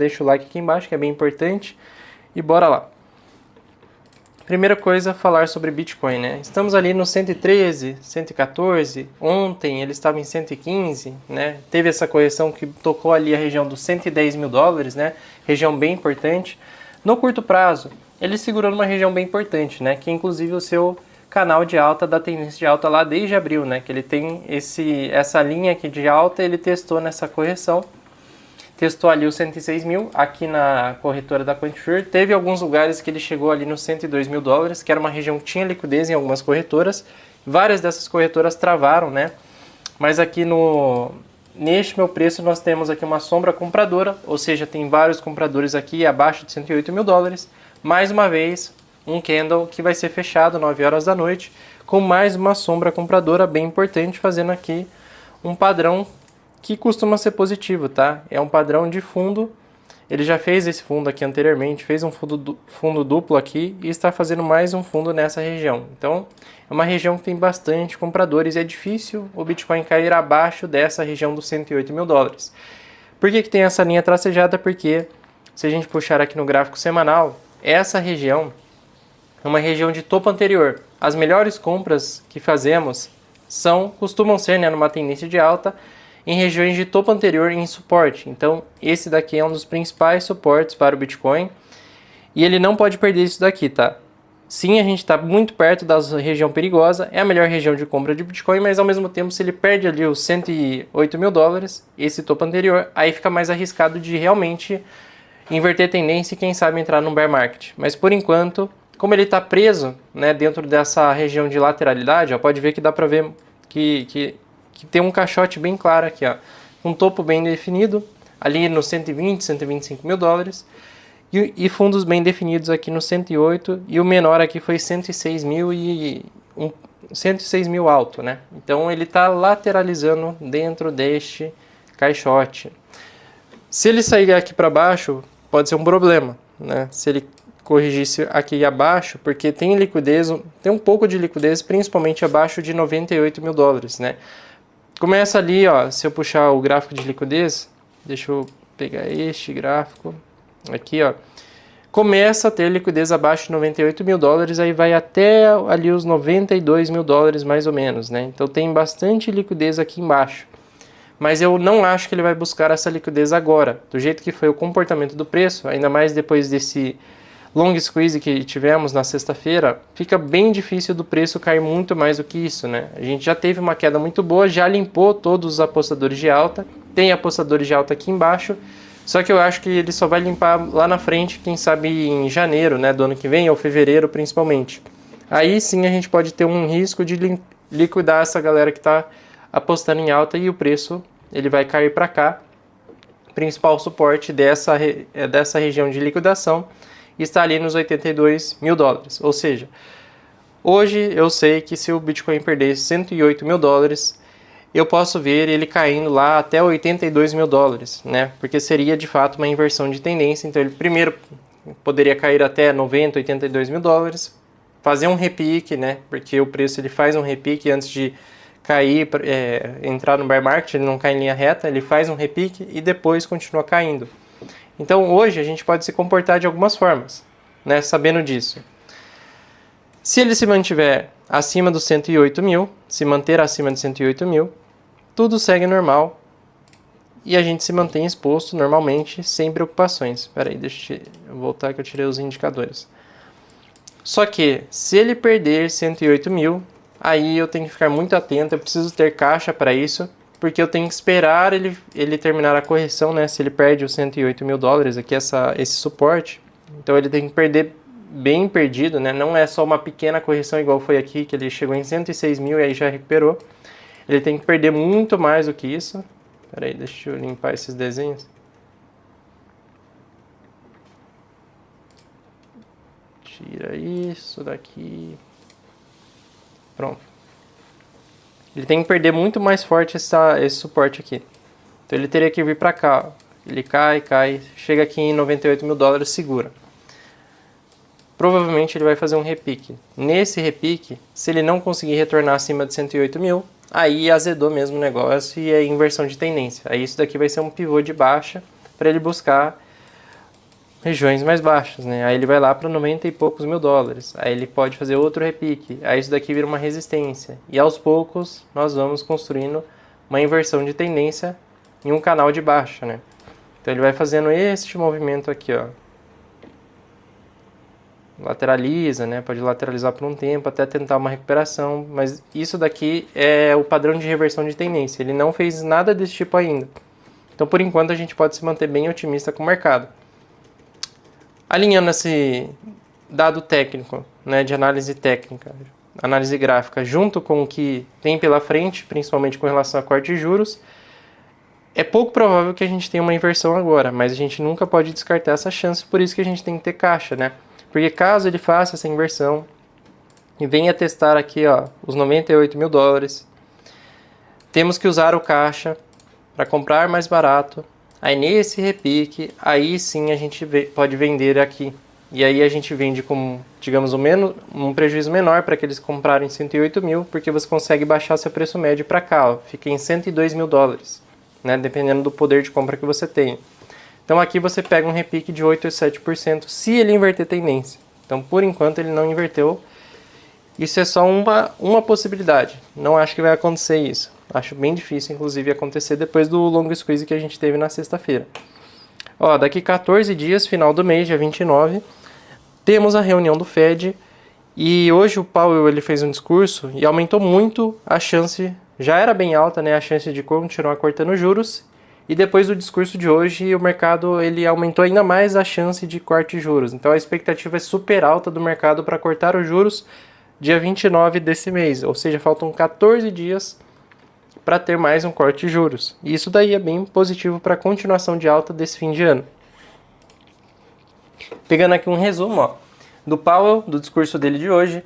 deixa o like aqui embaixo, que é bem importante, e bora lá. Primeira coisa, falar sobre Bitcoin, né? Estamos ali no 113, 114, ontem ele estava em 115, né? Teve essa correção que tocou ali a região dos 110 mil dólares, né? Região bem importante. No curto prazo, ele segurou numa região bem importante, né? Que é inclusive o seu canal de alta da tendência de alta lá desde abril, né? Que ele tem essa linha aqui de alta, ele testou nessa correção. Testou ali os 106 mil, aqui na corretora da CoinSure. Teve alguns lugares que ele chegou ali nos 102 mil dólares, que era uma região que tinha liquidez em algumas corretoras. Várias dessas corretoras travaram, né? Mas aqui neste meu preço nós temos aqui uma sombra compradora, ou seja, tem vários compradores aqui abaixo de 108 mil dólares. Mais uma vez, um candle que vai ser fechado 9 horas da noite, com mais uma sombra compradora bem importante, fazendo aqui um padrão que costuma ser positivo, tá? É um padrão de fundo, ele já fez esse fundo aqui anteriormente, fez um fundo duplo aqui e está fazendo mais um fundo nessa região. Então, é uma região que tem bastante compradores e é difícil o Bitcoin cair abaixo dessa região dos 108 mil dólares. Por que tem essa linha tracejada? Porque, se a gente puxar aqui no gráfico semanal, essa região é uma região de topo anterior. As melhores compras que fazemos costumam ser, né, numa tendência de alta, em regiões de topo anterior em suporte. Então, esse daqui é um dos principais suportes para o Bitcoin. E ele não pode perder isso daqui, tá? Sim, a gente está muito perto da região perigosa. É a melhor região de compra de Bitcoin, mas ao mesmo tempo, se ele perde ali os 108 mil dólares, esse topo anterior, aí fica mais arriscado de realmente inverter tendência e quem sabe entrar no bear market. Mas por enquanto, como ele está preso, né, dentro dessa região de lateralidade, ó, pode ver que dá para ver que tem um caixote bem claro aqui, ó, um topo bem definido, ali no 120, 125 mil dólares, e fundos bem definidos aqui no 108, e o menor aqui foi 106 mil 106 mil alto, né? Então ele está lateralizando dentro deste caixote. Se ele sair aqui para baixo, pode ser um problema, né? Se ele corrigisse aqui abaixo, porque tem liquidez, tem um pouco de liquidez, principalmente abaixo de 98 mil dólares, né? Começa ali, ó, se eu puxar o gráfico de liquidez, deixa eu pegar este gráfico, aqui, ó, começa a ter liquidez abaixo de 98 mil dólares, aí vai até ali os 92 mil dólares mais ou menos, né? Então tem bastante liquidez aqui embaixo. Mas eu não acho que ele vai buscar essa liquidez agora, do jeito que foi o comportamento do preço, ainda mais depois desse long squeeze que tivemos na sexta-feira, fica bem difícil do preço cair muito mais do que isso, né? A gente já teve uma queda muito boa, já limpou todos os apostadores de alta, tem apostadores de alta aqui embaixo, só que eu acho que ele só vai limpar lá na frente, quem sabe em janeiro, né, do ano que vem, ou fevereiro principalmente. Aí sim a gente pode ter um risco de liquidar essa galera que está apostando em alta e o preço ele vai cair para cá. O principal suporte dessa região de liquidação está ali nos 82 mil dólares. Ou seja, hoje eu sei que se o Bitcoin perder 108 mil dólares, eu posso ver ele caindo lá até 82 mil dólares, né? Porque seria de fato uma inversão de tendência. Então ele primeiro poderia cair até 90, 82 mil dólares, fazer um repique, né? Porque o preço ele faz um repique antes de cair, entrar no bear market, ele não cai em linha reta, ele faz um repique e depois continua caindo. Então hoje a gente pode se comportar de algumas formas, né, sabendo disso. Se ele se mantiver acima dos 108 mil, se manter acima de 108 mil, tudo segue normal e a gente se mantém exposto normalmente, sem preocupações. Espera aí, deixa eu voltar que eu tirei os indicadores. Só que se ele perder 108 mil, aí eu tenho que ficar muito atento, eu preciso ter caixa para isso, porque eu tenho que esperar ele terminar a correção, né? Se ele perde os 108 mil dólares, aqui esse suporte, então ele tem que perder bem perdido, né? Não é só uma pequena correção igual foi aqui, que ele chegou em 106 mil e aí já recuperou. Ele tem que perder muito mais do que isso. Espera aí, deixa eu limpar esses desenhos. Tira isso daqui. Pronto. Ele tem que perder muito mais forte esse suporte aqui. Então ele teria que vir para cá. Ó. Ele cai, chega aqui em 98 mil dólares, segura. Provavelmente ele vai fazer um repique. Nesse repique, se ele não conseguir retornar acima de 108 mil, aí azedou mesmo o negócio e é inversão de tendência. Aí isso daqui vai ser um pivô de baixa para ele buscar regiões mais baixas, né? Aí ele vai lá para 90 e poucos mil dólares. Aí ele pode fazer outro repique. Aí isso daqui vira uma resistência. E aos poucos nós vamos construindo uma inversão de tendência em um canal de baixa, né? Então ele vai fazendo este movimento aqui, ó. Lateraliza, né? Pode lateralizar por um tempo até tentar uma recuperação, mas isso daqui é o padrão de reversão de tendência. Ele não fez nada desse tipo ainda. Então, por enquanto, a gente pode se manter bem otimista com o mercado. Alinhando esse dado técnico, né, de análise técnica, análise gráfica, junto com o que tem pela frente, principalmente com relação a corte de juros, é pouco provável que a gente tenha uma inversão agora, mas a gente nunca pode descartar essa chance, por isso que a gente tem que ter caixa, né? Porque caso ele faça essa inversão e venha testar aqui, ó, os 98 mil dólares, temos que usar o caixa para comprar mais barato. Aí nesse repique, aí sim a gente pode vender aqui. E aí a gente vende com, digamos, um prejuízo menor para que eles comprarem 108 mil, porque você consegue baixar seu preço médio para cá, ó, fica em 102 mil dólares, né, dependendo do poder de compra que você tem. Então aqui você pega um repique de 8 a 7% se ele inverter tendência. Então por enquanto ele não inverteu. Isso é só uma possibilidade. Não acho que vai acontecer isso. Acho bem difícil, inclusive, acontecer depois do long squeeze que a gente teve na sexta-feira. Ó, daqui 14 dias, final do mês, dia 29, temos a reunião do Fed. E hoje o Powell ele fez um discurso e aumentou muito a chance, já era bem alta, né, a chance de continuar cortando juros. E depois do discurso de hoje, o mercado ele aumentou ainda mais a chance de corte de juros. Então a expectativa é super alta do mercado para cortar os juros dia 29 desse mês. Ou seja, faltam 14 dias para ter mais um corte de juros. E isso daí é bem positivo para a continuação de alta desse fim de ano. Pegando aqui um resumo, ó, do Powell, do discurso dele de hoje.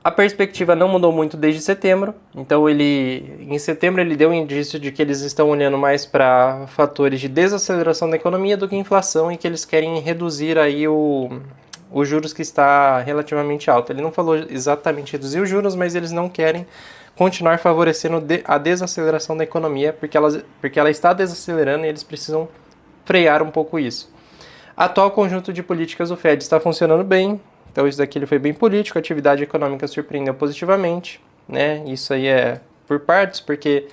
A perspectiva não mudou muito desde setembro, então em setembro ele deu um indício de que eles estão olhando mais para fatores de desaceleração da economia do que inflação e que eles querem reduzir aí os juros que está relativamente alto. Ele não falou exatamente reduzir os juros, mas eles não querem continuar favorecendo a desaceleração da economia, porque ela está desacelerando e eles precisam frear um pouco isso. Atual conjunto de políticas do Fed está funcionando bem. Então isso daqui ele foi bem político, a atividade econômica surpreendeu positivamente, né? Isso aí é por partes, porque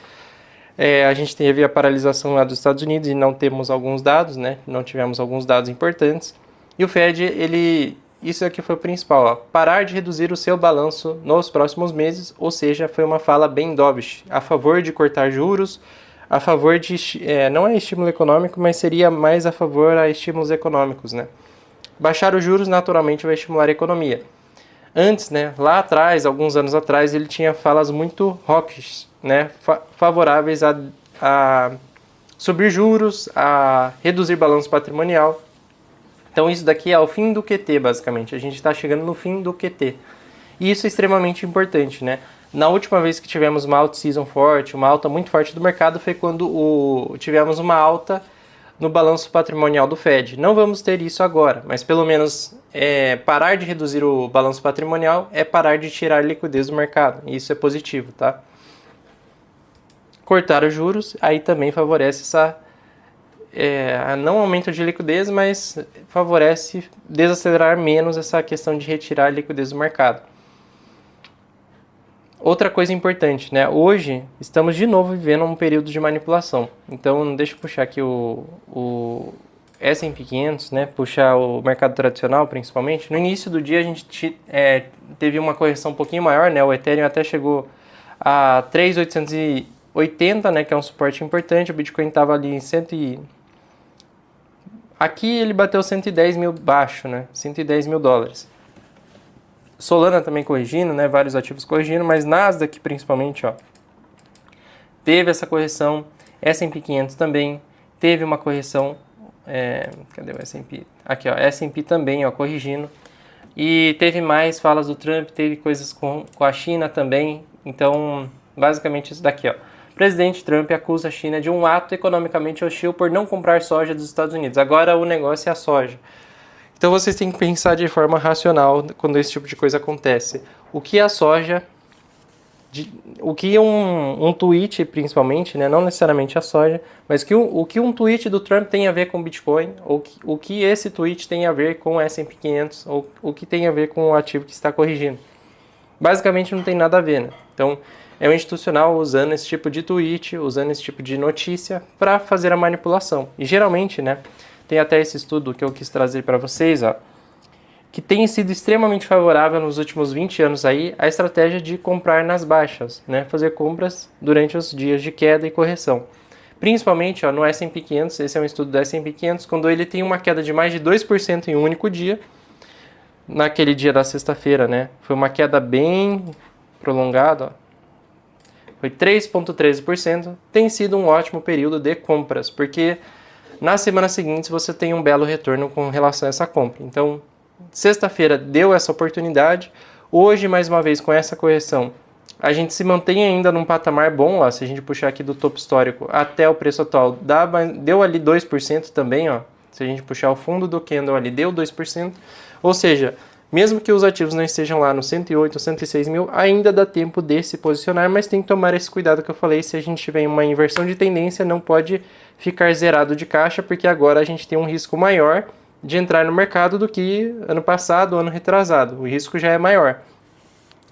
a gente teve a paralisação lá dos Estados Unidos e não temos alguns dados, né? Não tivemos alguns dados importantes. E o Fed, isso aqui foi o principal, ó, parar de reduzir o seu balanço nos próximos meses, ou seja, foi uma fala bem dovish, a favor de cortar juros, a favor de, não é estímulo econômico, mas seria mais a favor a estímulos econômicos, né? Baixar os juros naturalmente vai estimular a economia. Antes, né, lá atrás, alguns anos atrás, ele tinha falas muito hawkish, né, favoráveis a subir juros, a reduzir balanço patrimonial. Então isso daqui é o fim do QT, basicamente. A gente está chegando no fim do QT. E isso é extremamente importante, né? Na última vez que tivemos uma out-season forte, uma alta muito forte do mercado, foi quando tivemos uma alta no balanço patrimonial do Fed. Não vamos ter isso agora, mas pelo menos parar de reduzir o balanço patrimonial é parar de tirar liquidez do mercado. E isso é positivo, tá? Cortar os juros, aí também favorece não aumento de liquidez, mas favorece desacelerar menos essa questão de retirar a liquidez do mercado. Outra coisa importante, né? Hoje estamos de novo vivendo um período de manipulação. Então, deixa eu puxar aqui o S&P 500, né? Puxar o mercado tradicional, principalmente. No início do dia a gente teve uma correção um pouquinho maior, né? O Ethereum até chegou a 3.880, né? Que é um suporte importante. O Bitcoin estava ali em Aqui ele bateu 110 mil baixo, né? 110 mil dólares. Solana também corrigindo, né? Vários ativos corrigindo, mas Nasdaq principalmente, ó, teve essa correção. S&P 500 também teve uma correção. Cadê o S&P? Aqui, ó, S&P também, ó, corrigindo. E teve mais falas do Trump, teve coisas com a China também. Então, basicamente isso daqui, ó. O presidente Trump acusa a China de um ato economicamente hostil por não comprar soja dos Estados Unidos. Agora o negócio é a soja. Então vocês têm que pensar de forma racional quando esse tipo de coisa acontece. O que a soja o que um tweet, principalmente, né, não necessariamente a soja, mas o que um tweet do Trump tem a ver com Bitcoin, ou o que esse tweet tem a ver com o S&P 500, ou o que tem a ver com o ativo que está corrigindo. Basicamente não tem nada a ver, né? Então, é o institucional usando esse tipo de tweet, usando esse tipo de notícia para fazer a manipulação. E geralmente, né, tem até esse estudo que eu quis trazer para vocês, ó, que tem sido extremamente favorável nos últimos 20 anos aí a estratégia de comprar nas baixas, né? Fazer compras durante os dias de queda e correção. Principalmente ó, no S&P 500, esse é um estudo do S&P 500, quando ele tem uma queda de mais de 2% em um único dia, naquele dia da sexta-feira, né? Foi uma queda bem prolongada, ó. Foi 3,13%, tem sido um ótimo período de compras, porque nas semanas seguintes você tem um belo retorno com relação a essa compra. Então, sexta-feira deu essa oportunidade, hoje mais uma vez com essa correção, a gente se mantém ainda num patamar bom, ó, se a gente puxar aqui do topo histórico até o preço atual, deu ali 2% também, ó, se a gente puxar o fundo do candle ali, deu 2%, ou seja, mesmo que os ativos não estejam lá no 108, 106 mil, ainda dá tempo de se posicionar, mas tem que tomar esse cuidado que eu falei, se a gente tiver uma inversão de tendência, não pode ficar zerado de caixa, porque agora a gente tem um risco maior de entrar no mercado do que ano passado, ano retrasado. O risco já é maior.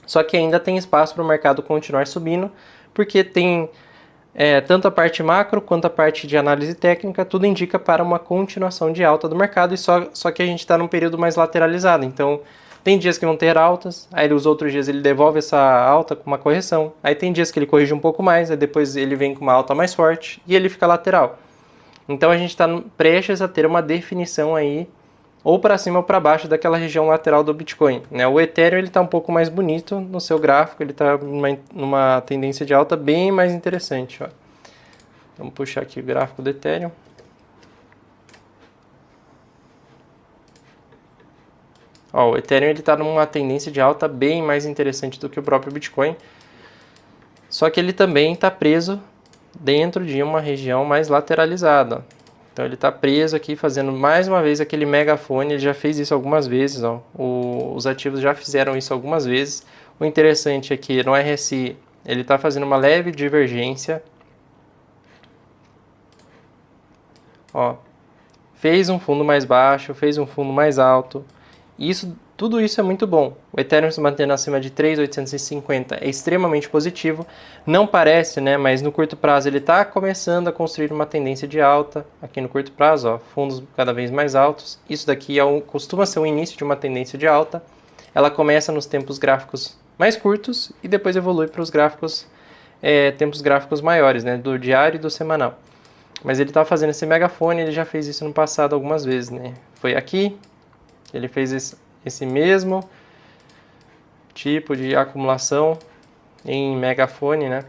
Só que ainda tem espaço para o mercado continuar subindo, porque tem tanto a parte macro quanto a parte de análise técnica, tudo indica para uma continuação de alta do mercado, e só que a gente está num período mais lateralizado. Então, tem dias que vão ter altas, aí os outros dias ele devolve essa alta com uma correção, aí tem dias que ele corrige um pouco mais, aí depois ele vem com uma alta mais forte e ele fica lateral. Então a gente está prestes a ter uma definição aí, ou para cima ou para baixo daquela região lateral do Bitcoin, né? O Ethereum ele está um pouco mais bonito no seu gráfico, ele está numa tendência de alta bem mais interessante. Ó. Vamos puxar aqui o gráfico do Ethereum. Ó, o Ethereum está numa tendência de alta bem mais interessante do que o próprio Bitcoin, só que ele também está preso dentro de uma região mais lateralizada. Então ele está preso aqui fazendo mais uma vez aquele megafone, ele já fez isso algumas vezes, ó. Os ativos já fizeram isso algumas vezes. O interessante é que no RSI ele está fazendo uma leve divergência. Ó, fez um fundo mais baixo, fez um fundo mais alto. Tudo isso é muito bom. O Ethereum se mantendo acima de 3.850 é extremamente positivo. Não parece, né? Mas no curto prazo ele está começando a construir uma tendência de alta. Aqui no curto prazo, ó, fundos cada vez mais altos. Isso daqui costuma ser o início de uma tendência de alta. Ela começa nos tempos gráficos mais curtos e depois evolui para os gráficos, tempos gráficos maiores, né? Do diário e do semanal. Mas ele está fazendo esse megafone, ele já fez isso no passado algumas vezes, né? Foi aqui, ele fez esse mesmo tipo de acumulação em megafone, né?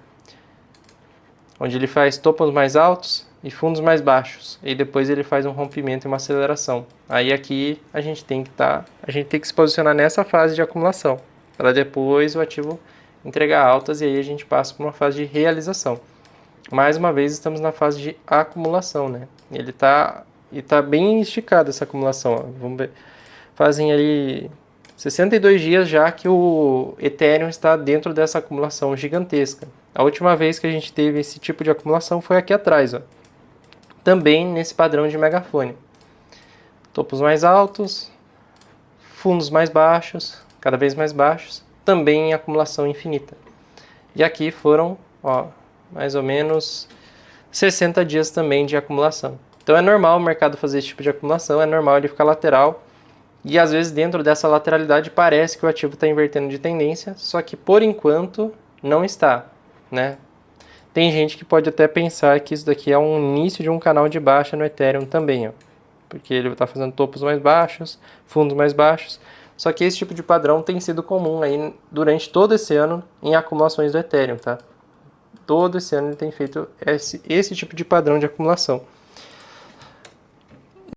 Onde ele faz topos mais altos e fundos mais baixos. E depois ele faz um rompimento e uma aceleração. Aí aqui a gente tem que se posicionar nessa fase de acumulação, para depois o ativo entregar altas e aí a gente passa por uma fase de realização. Mais uma vez estamos na fase de acumulação, né? Ele tá bem esticado essa acumulação, ó. Vamos ver. Fazem ali 62 dias já que o Ethereum está dentro dessa acumulação gigantesca. A última vez que a gente teve esse tipo de acumulação foi aqui atrás, ó. Também nesse padrão de megafone. Topos mais altos, fundos mais baixos, cada vez mais baixos, também em acumulação infinita. E aqui foram, ó, mais ou menos 60 dias também de acumulação. Então é normal o mercado fazer esse tipo de acumulação, é normal ele ficar lateral. E às vezes dentro dessa lateralidade parece que o ativo está invertendo de tendência, só que por enquanto não está, né? Tem gente que pode até pensar que isso daqui é um início de um canal de baixa no Ethereum também, ó, porque ele está fazendo topos mais baixos, fundos mais baixos. Só que esse tipo de padrão tem sido comum aí durante todo esse ano em acumulações do Ethereum, tá? Todo esse ano ele tem feito esse tipo de padrão de acumulação.